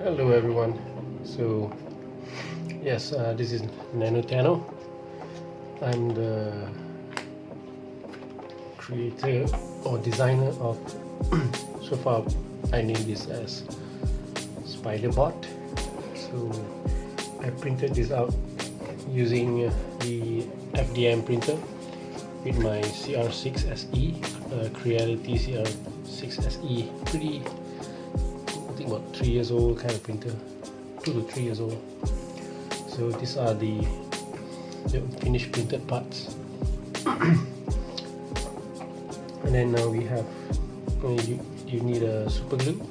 Hello everyone. So yes, this is Nanotano. I'm the creator or designer of so far I named this as Spiderbot. So I printed this out using the FDM printer with my CR6 SE, Creality CR6 SE, pretty, I think about 3 years old kind of printer, 2 to 3 years old. So these are the finished printed parts. And then now we have, you need a super glue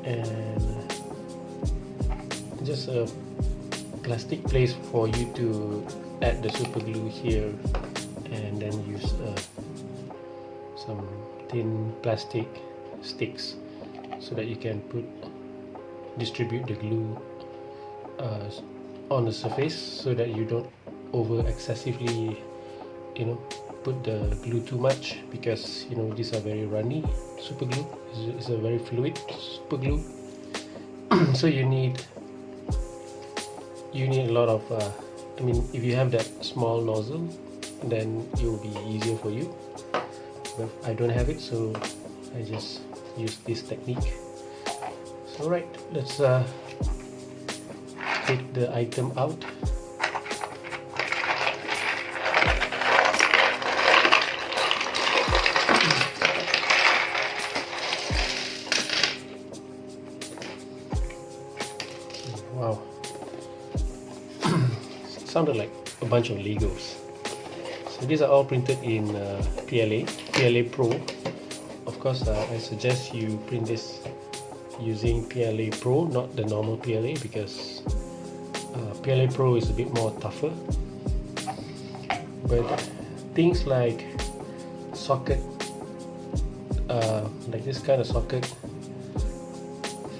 and just a plastic place for you to add the super glue here, and then use some thin plastic sticks so that you can distribute the glue on the surface, so that you don't over excessively put the glue too much, because these are very runny. Super glue is a very fluid super glue. So you need a lot of if you have that small nozzle, then it will be easier for you, but I don't have it, so I just use this technique. So right, let's take the item out. Wow. Sounded like a bunch of Legos. So these are all printed in PLA Pro. Of course, I suggest you print this using PLA Pro, not the normal PLA, because PLA Pro is a bit more tougher. But things like socket, like this kind of socket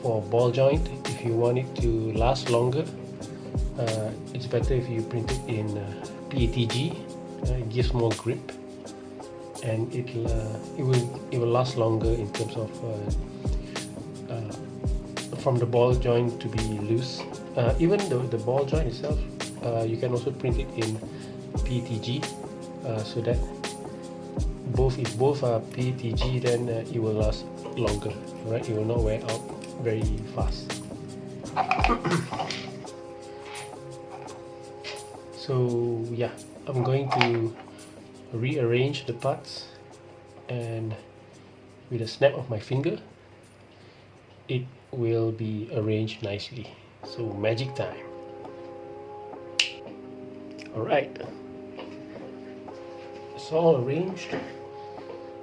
for ball joint, if you want it to last longer, it's better if you print it in PETG. It gives more grip, and it will last longer in terms of from the ball joint to be loose. Even the ball joint itself, you can also print it in PETG, so that if both are PETG, then it will last longer, right? It will not wear out very fast. So yeah, I'm going to rearrange the parts, and with a snap of my finger it will be arranged nicely. So magic time. Alright, it's all arranged.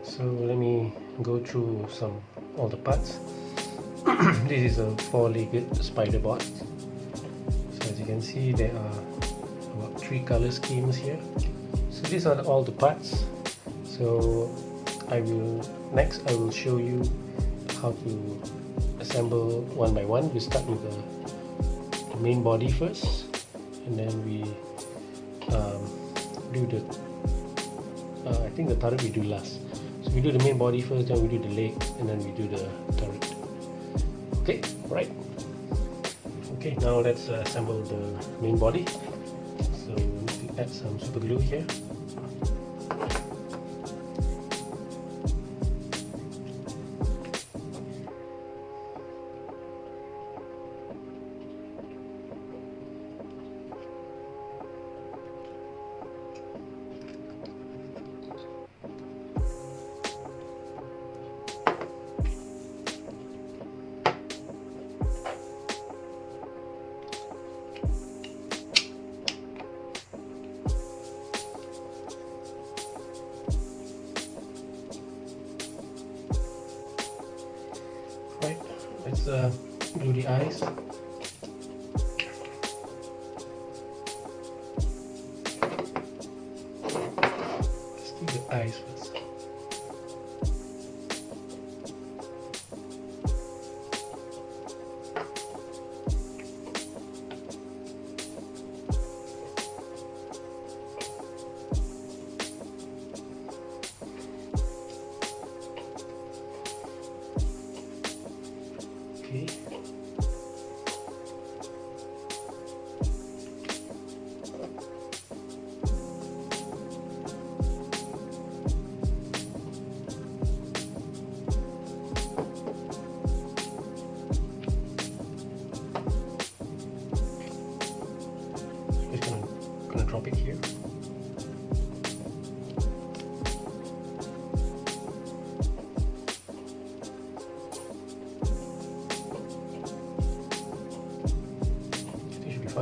So let me go through all the parts. This is a 4-legged Spiderbot. So as you can see, there are about 3 color schemes here. So these are all the parts. So next I will show you how to assemble one by one. We start with the main body first, and then we do the I think the turret we do last. So we do the main body first, then we do the leg, and then we do the turret. Okay, right. Okay, now let's assemble the main body. So we need to add some super glue here. Right, let's glue the eyes. Let's do the eyes first. Okay.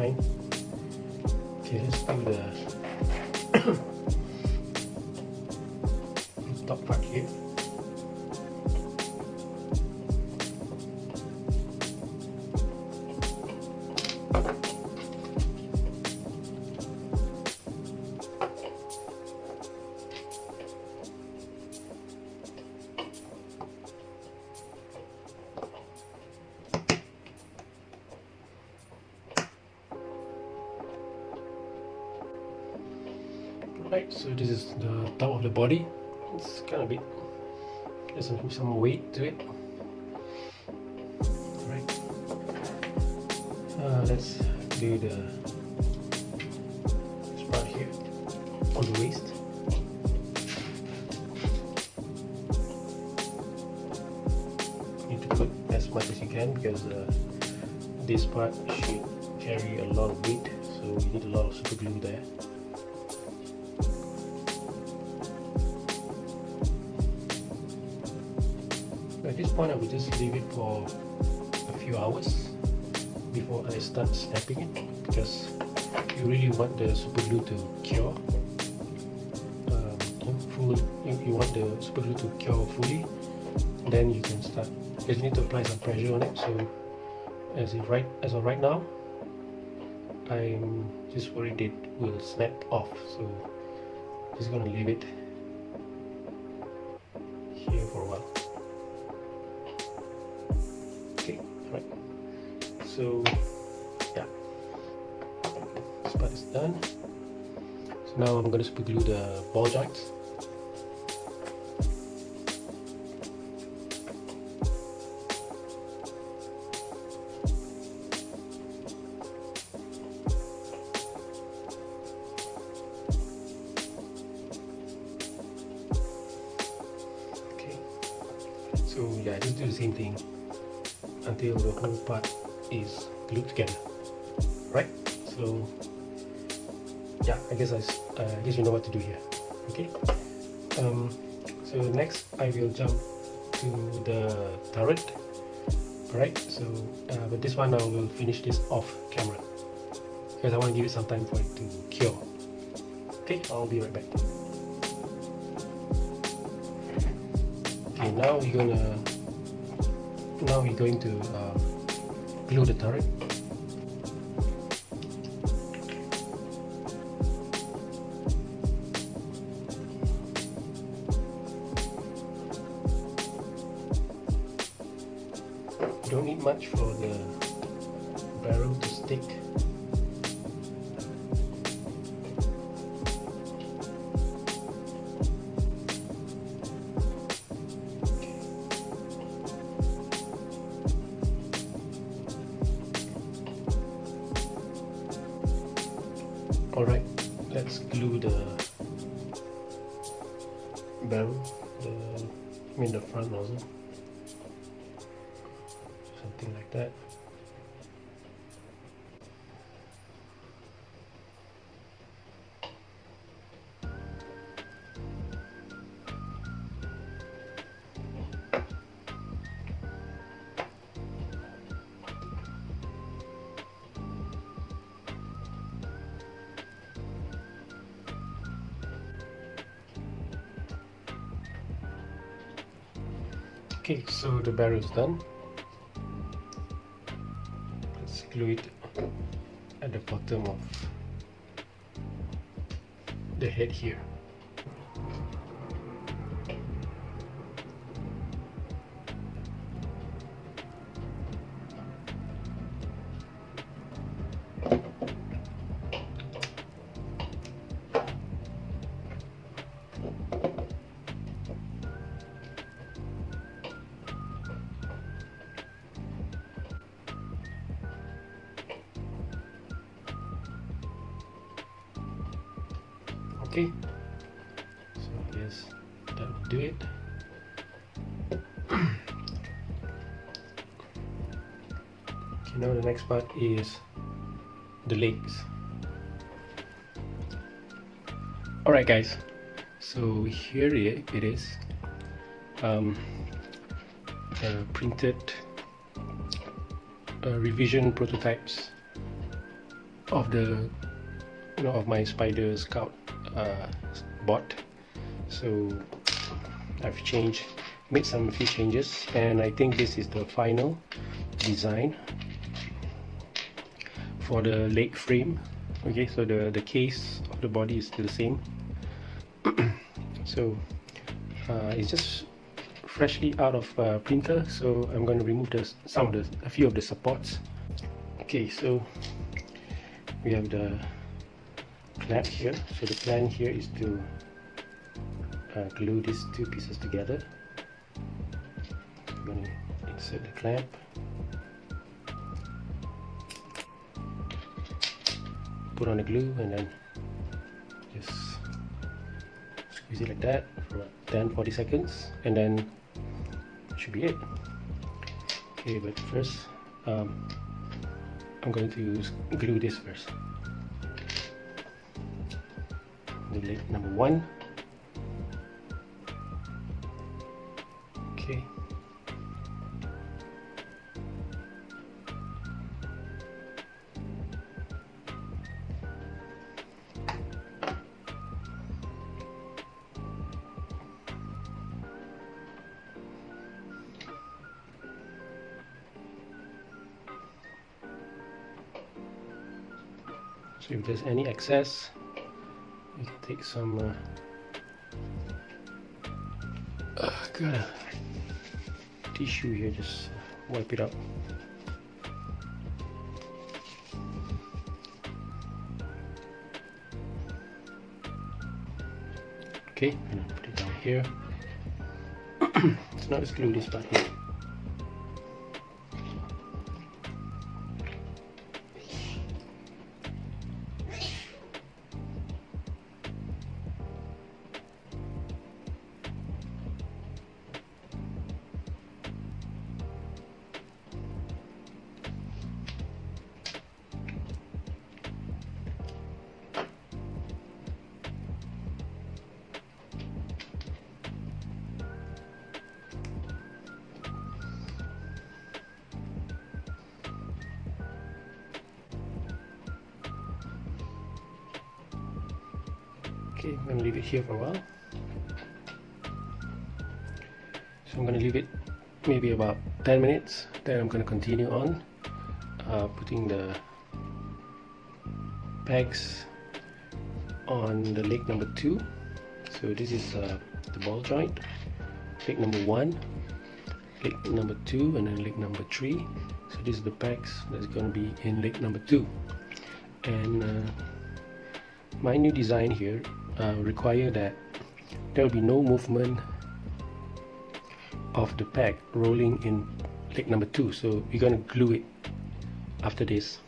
fine. Okay, let's do the top part here. Right, so this is the top of the body. It's kind of big. There's some weight to it. Right. Let's do this part here on the waist. You need to put as much as you can because this part should carry a lot of weight, so you need a lot of super glue there. At this point, I will just leave it for a few hours before I start snapping it, because you really want the super glue to cure. You want the super glue to cure fully, then you can start. Because you need to apply some pressure on it. So as of right now, I'm just worried it will snap off. So just gonna leave it here for a while. Okay, right. So yeah, this part is done. So now I'm going to super glue the ball joints. Okay, so yeah, just do the same thing until the whole part is glued together, right? So yeah, I guess you know what to do here. Okay, so next I will jump to the turret. Alright, so but this one I will finish this off camera because I want to give it some time for it to cure. Okay, I'll be right back. Okay, now we're going to glue the turret. You don't need much for the barrel to stick. Alright, let's glue the barrel, the front nozzle, something like that. Okay, so the barrel is done. Let's glue it at the bottom of the head here. Okay, so I guess that will do it. Okay, now the next part is the legs. Alright guys, so here it is, printed revision prototypes of the of my Spider Scout bot. So I've made some few changes, and I think this is the final design for the leg frame. Okay, so the case of the body is still the same. So it's just freshly out of printer, so I'm going to remove a few of the supports. Okay, so we have the clamp here. So the plan here is to glue these two pieces together. I'm going to insert the clamp, put on the glue, and then just squeeze it like that for about 10-40 seconds, and then should be it. Okay, but first I'm going to glue this first. The leg number 1. Okay. So if there's any excess, you can take some got a tissue here, just wipe it up. Okay, and put it down here. So now let's glue this part here. Okay, I'm going to leave it here for a while. So I'm going to leave it maybe about 10 minutes. Then I'm going to continue on putting the pegs on the leg number 2. So this is the ball joint, leg number 1, leg number 2, and then leg number 3. So this is the pegs that's going to be in leg number 2. And my new design here require that there will be no movement of the peg rolling in leg number 2. So we're going to glue it after this,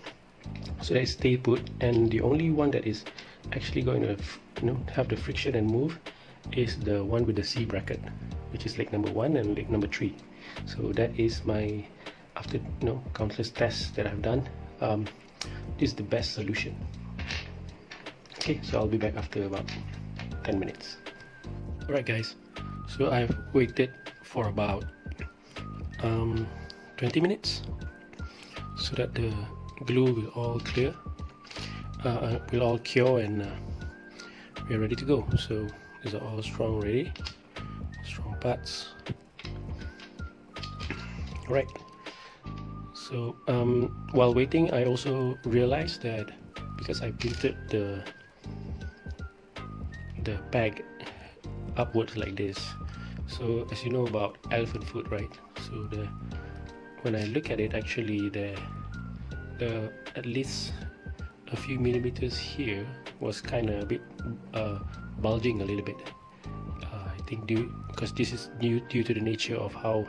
so that it stay put, and the only one that is actually going to have the friction and move is the one with the C bracket, which is leg number 1 and leg number 3. So that is my, after countless tests that I've done, this is the best solution. Okay, so I'll be back after about 10 minutes. Alright guys, so I've waited for about 20 minutes so that the glue will all clear, will all cure, and we're ready to go. So these are all strong parts. Alright, so while waiting, I also realized that because I printed the peg upwards like this, so as you know about elephant foot, right? So when I look at it, actually the at least a few millimeters here was kind of a bit bulging a little bit. I think because this is due to the nature of how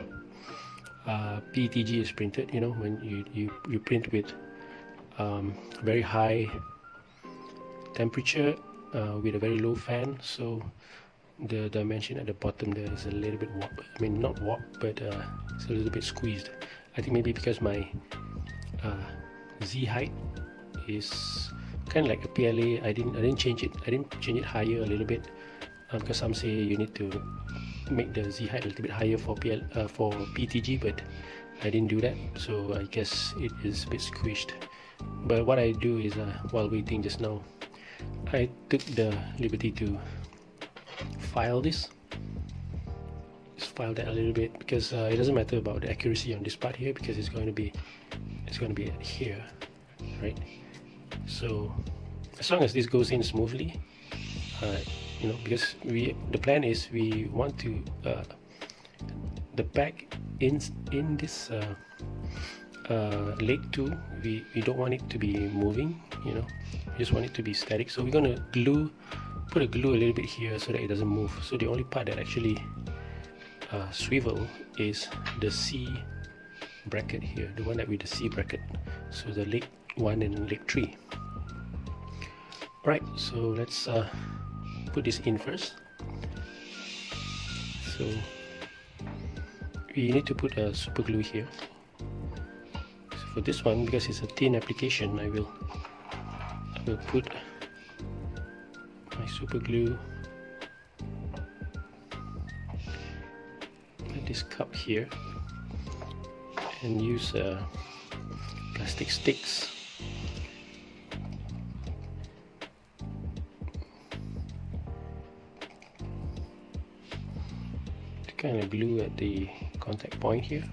PETG is printed. When you print with very high temperature with a very low fan, so the dimension at the bottom there is a little bit warped. I mean, not warped, but it's a little bit squeezed. I think maybe because my Z height is kind of like a PLA. I didn't change it. I didn't change it higher a little bit because some say you need to make the Z height a little bit higher for PTG, but I didn't do that. So I guess it is a bit squished. But what I do is while waiting just now, I took the liberty to file this. Just file that a little bit, because it doesn't matter about the accuracy on this part here, because it's going to be at here, right? So as long as this goes in smoothly, you know, because the plan is we want to the back in this leg 2, we don't want it to be moving, you know, we just want it to be static. So we're going to put a glue a little bit here so that it doesn't move. So the only part that actually swivel is the C bracket here, the one that with the C bracket, so the leg 1 and leg 3. Right, so let's put this in first. So we need to put a super glue here. So for this one, because it's a thin application, I will put my super glue at this cup here and use plastic sticks to kind of glue at the contact point here.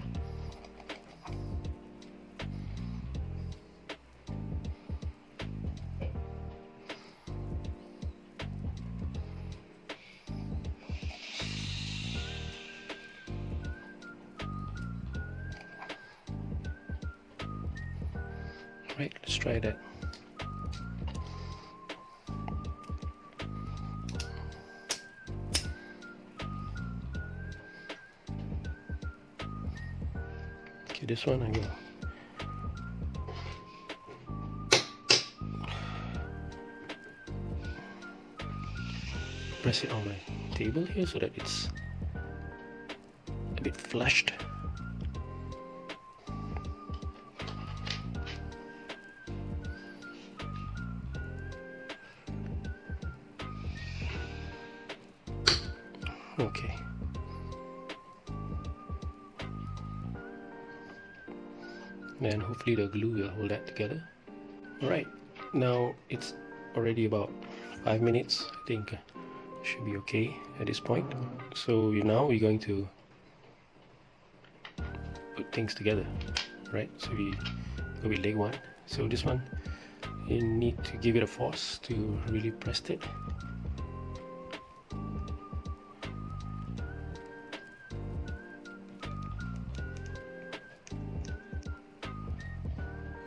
Right, let's try that. Okay, this one I will press it on my table here so that it's a bit flushed. Okay. And hopefully the glue will hold that together. Alright, now it's already about 5 minutes. I think should be okay at this point. So now we're going to put things together, right? So we go with leg 1. So this one, you need to give it a force to really press it.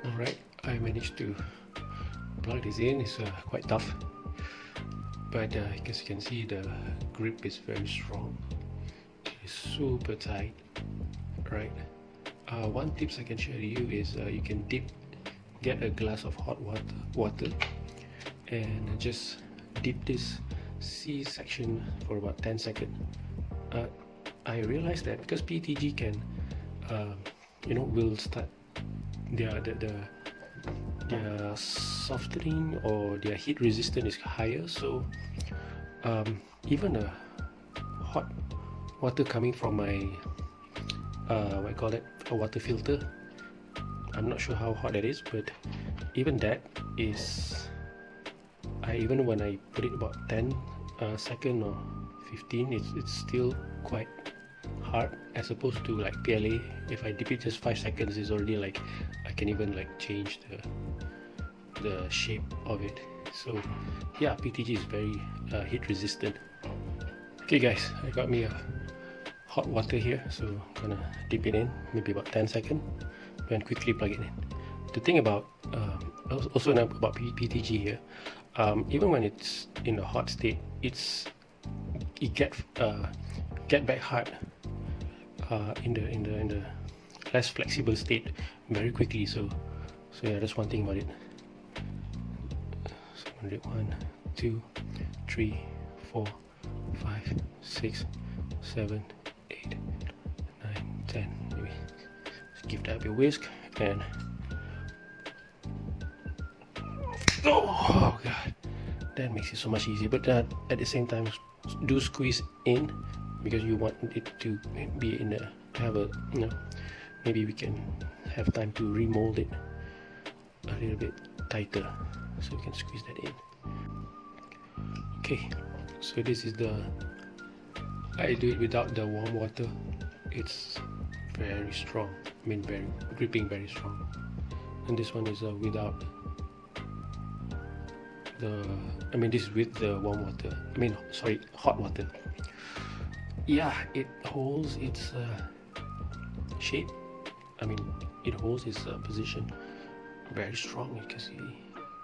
Alright, I managed to plug this in. It's quite tough, but as you can see, the grip is very strong. It's super tight, right? One tips I can share to you is you can get a glass of hot water and just dip this C section for about 10 seconds. I realized that because PETG can you know, will start their softening or their heat resistance is higher, so even a hot water coming from my what I call it, a water filter, I'm not sure how hot that is, but even that is, even when I put it about 10 seconds or 15, it's still quite hard, as opposed to like PLA. If I dip it just 5 seconds, it's already like I can even like change the shape of it. So yeah, PETG is very heat resistant. Okay guys, I got me a hot water here, so I'm gonna dip it in, maybe about 10 seconds, and quickly plug it in. The thing about also about PETG here, even when it's in a hot state, it get back hard in the less flexible state very quickly. So yeah, that's one thing about it. So I'm gonna do 1, 2, 3, 4, 5, 6, 7, 8, 9, 10. Maybe just give that a bit of whisk and oh god, that makes it so much easier. But at the same time, do squeeze in, because you want it to be in a, have a, you know, maybe we can have time to remold it. a little bit tighter, so you can squeeze that in. Okay, so this is the, I do it without the warm water. It's very strong, I mean very gripping, very strong. And this one is without the, I mean this is with the warm water, I mean sorry, hot water. Yeah, it holds its shape, I mean it holds its position very strong, you can see,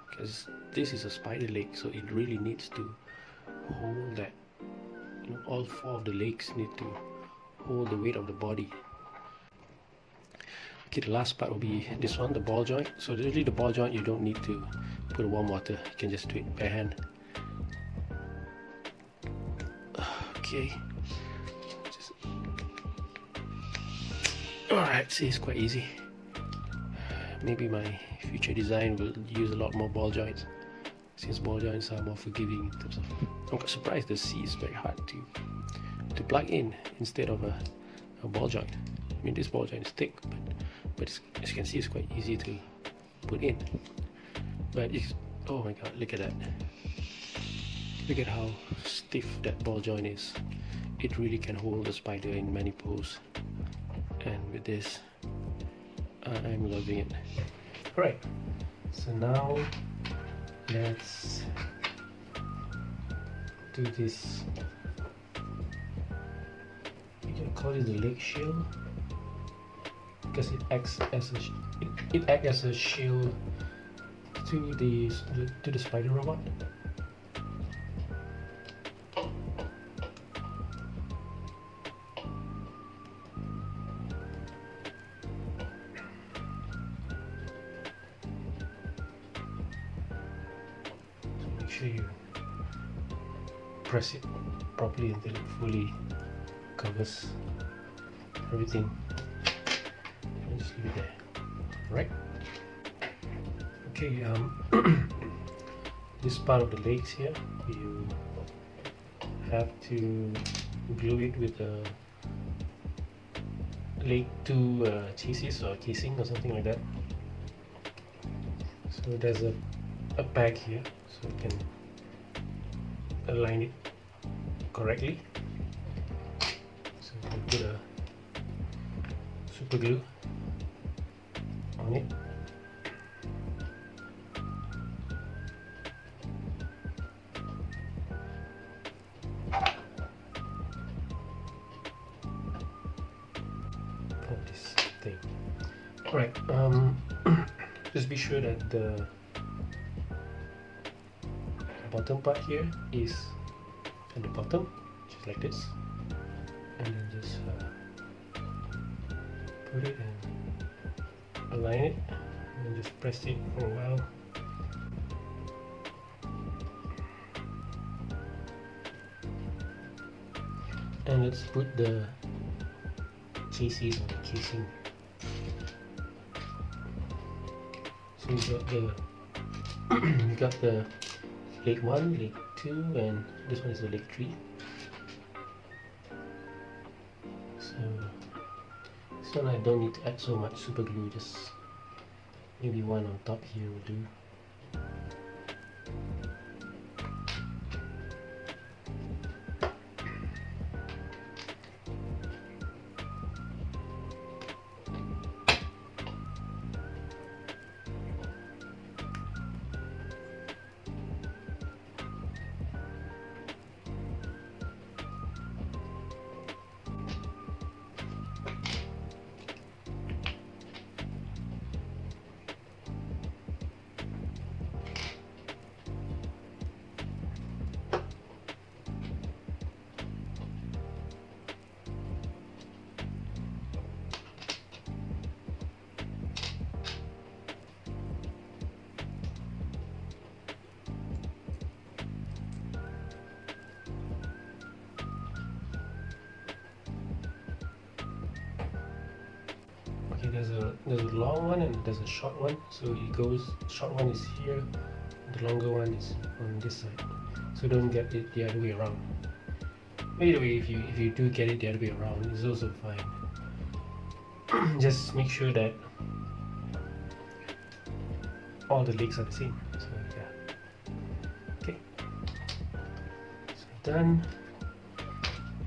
because this is a spider leg, so it really needs to hold that, you know, all four of the legs need to hold the weight of the body. Okay, the last part will be this one, the ball joint. So really the ball joint, you don't need to put warm water, you can just do it by hand. Okay, alright, see, it's quite easy. Maybe my future design will use a lot more ball joints, since ball joints are more forgiving in terms of, I'm quite surprised the C is very hard to plug in instead of a ball joint. I mean this ball joint is thick, but it's, as you can see, it's quite easy to put in. But it's, oh my god, look at that. Look at how stiff that ball joint is. It really can hold the spider in many poses. And with this, I'm loving it. Alright, so now let's do this. You can call it the leg shield, because it acts as a it acts as a shield to the spider robot. So make sure you press it properly until it fully covers everything. And just leave it there. Right? Okay, this part of the legs here, you have to glue it with a leg 2 chassis or casing or something like that. So there's a bag here, so you can align it correctly. So you can put a super glue on it. This thing. Alright, just be sure that the bottom part here is at the bottom, just like this, and then just put it and align it, and just press it for a while. And let's put the chassis on the casing. So you got the leg 1, leg 2, and this one is the leg 3. So this one I don't need to add so much super glue, just maybe one on top here will do. Okay, there's a long one and there's a short one. So it goes, short one is here, the longer one is on this side. So don't get it the other way around. Either way, if you do get it the other way around, it's also fine. Just make sure that all the legs are the same. So yeah, okay, so done.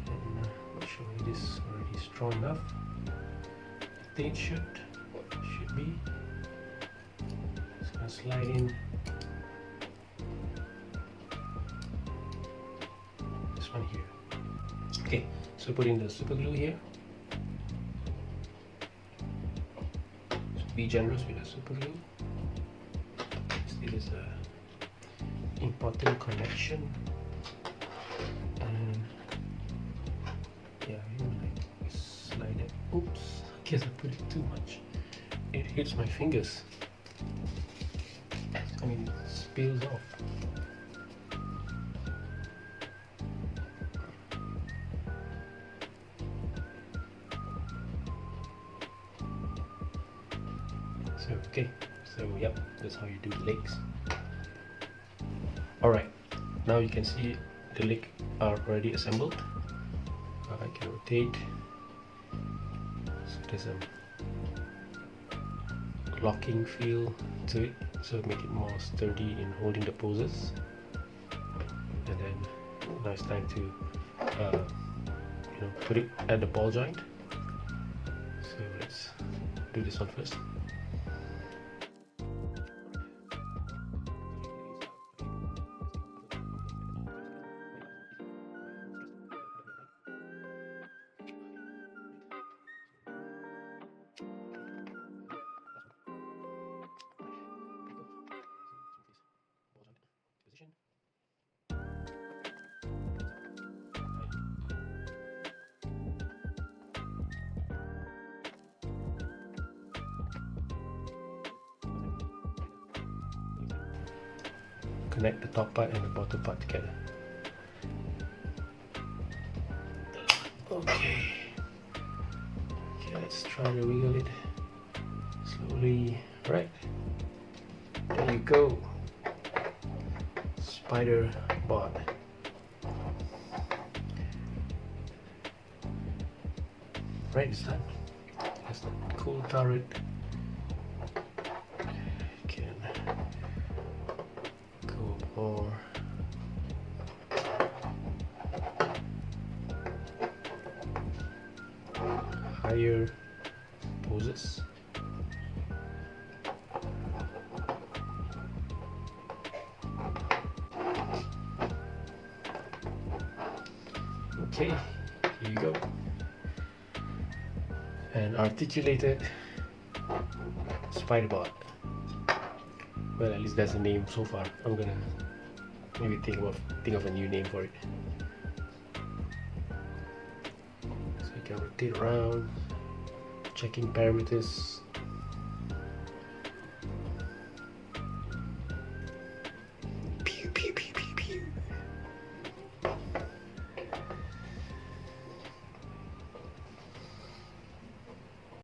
And not sure if this is already strong enough. I think it should be. Just gonna slide in this one here. Okay, so put in the super glue here. So be generous with the super glue. This is a important connection, and yeah, you like slide it. Oops, I guess I put it too much. It hits my fingers. I mean, it spills off. So okay, so yep, that's how you do the legs. Alright, now you can see the legs are already assembled. I can rotate, so there's a locking feel to it, so make it more sturdy in holding the poses. And then now it's time to put it at the ball joint. So let's do this one first. Connect the top part and the bottom part together. Okay, let's try to wiggle it slowly. Right, there you go, spider bot. Right, it's done. That's the cool turret. Can go more. Higher poses. Okay, here you go. An articulated spider bot. Well, at least that's the name so far. I'm gonna maybe think of a new name for it. So you can rotate around, checking parameters.